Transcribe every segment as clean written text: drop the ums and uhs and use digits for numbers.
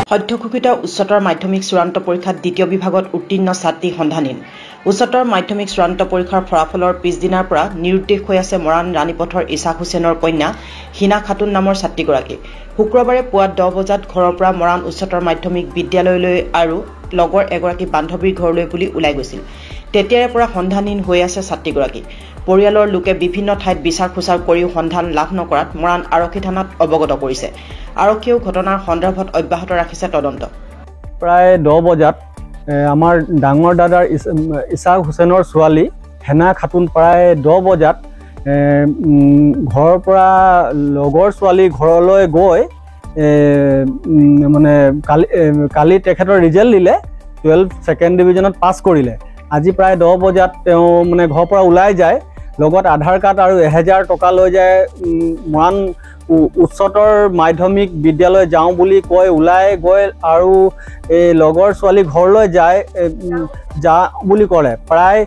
সদ্যঘোষিত উচ্চতৰ মাধ্যমিক চূড়ান্ত পৰীক্ষাত দ্বিতীয় বিভাগত উত্তীৰ্ণ ছাত্ৰী সন্ধানহীন। উচ্চতৰ মাধ্যমিক চূড়ান্ত পৰীক্ষাৰ ফলাফলৰ পিছদিনাৰ পৰা নিৰুদ্দেশ হৈ আছে মৰাণ ৰাণীপথৰ ইছাক হুছেইনৰ কন্যা হিনা খাতুন নামৰ ছাত্ৰীগৰাকী। শুক্ৰবাৰে পুৱা 10 বজাত ঘৰৰ পৰা মৰাণ উচ্চতৰ মাধ্যমিক বিদ্যালয়লৈ আৰু লগৰ এগৰাকী বান্ধৱীৰ ঘৰলৈ বুলি ওলাই গৈছিল। তেতিয়াৰে পৰা সন্ধানহীন হৈ আছে ছাত্ৰীগৰাকী। পৰিয়ালৰ লোকে বিভিন্ন ঠাইত বিচাৰ খোচাৰ কৰিও সন্ধান লাভ নকৰাত মৰাণ আৰক্ষী থানাত অৱগত কৰিছে। আৰক্ষীয়েও ঘটনাৰ সন্দৰ্ভত অব্যাহত ৰাখিছে তদন্ত। প্ৰায় 10 বজাত আমাৰ ডাঙৰ দাদাৰ ইছাক হুছেইনৰ ছোৱালী হেনা খাতুন প্ৰায় 10 বজাত ঘৰৰ পৰা লগৰ ছোৱালী ঘৰলৈ গৈ মানে কালি তেখেতৰ ৰিজাল্ট দিলে 12 ছেকেণ্ড ডিভিজনত পাছ কৰিলে। আজি প্ৰায় 10 বজাত তেওঁ মানে ঘৰৰ পৰা ওলাই যায়, লগত আধাৰ কাৰ্ড আৰু 1000 টকা লৈ যায়। মৰাণ উচ্চতৰ মাধ্যমিক বিদ্যালয় যাওঁ বুলি কৈ ওলাই গৈ আৰু এই লগৰ ছোৱালী ঘৰলৈ যায় বুলি ক'লে। প্ৰায়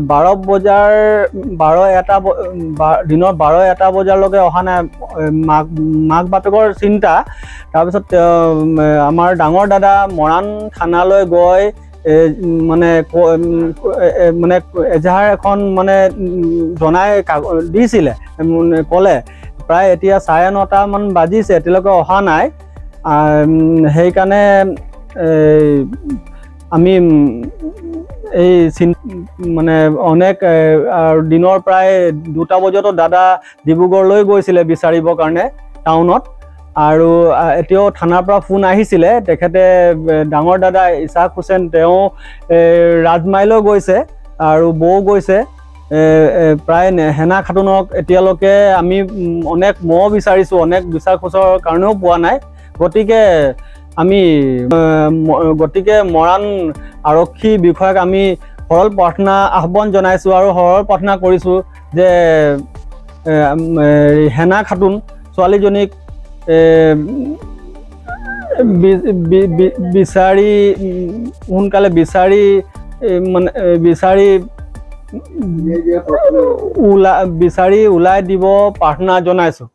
12 বজাৰ দিনৰ 12-1 বজালৈকে অহা নাই। মাক বাপেকৰ চিন্তা। তাৰপিছত আমাৰ ডাঙৰ দাদা মৰাণ থানালৈ গৈ মানে এজাহাৰ এখন মানে জনাই দিছিলে, ক'লে প্ৰায় এতিয়া 9:30 মান বাজিছে, এতিয়ালৈকে অহা নাই। সেইকাৰণে আমি এই মানে অনেক দিনৰ প্ৰায় 2টা বজাতো দাদা ডিব্ৰুগড়লৈ গৈছিলে বিচাৰিবৰ কাৰণে টাউনত। আৰু এতিয়াও থানাৰ পৰা ফোন আহিছিলে, তেখেতে ডাঙৰ দাদা ইছাক হুছেইন তেওঁ ৰাজমাইলৈ গৈছে আৰু বৌ গৈছে। প্ৰায় হেনা খাতুনক এতিয়ালৈকে আমি অনেক বিচাৰিছোঁ, অনেক বিচাৰ খোচাৰ কাৰণেও পোৱা নাই। গতিকে মৰাণ আৰক্ষী বিষয়াক আমি সৰল প্ৰাৰ্থনা আহ্বান জনাইছোঁ আৰু সৰল প্ৰাৰ্থনা কৰিছোঁ যে হেনা খাতুন ছোৱালীজনীক সোনকালে বিচাৰি ওলাই দিব প্ৰাৰ্থনা জনাইছোঁ।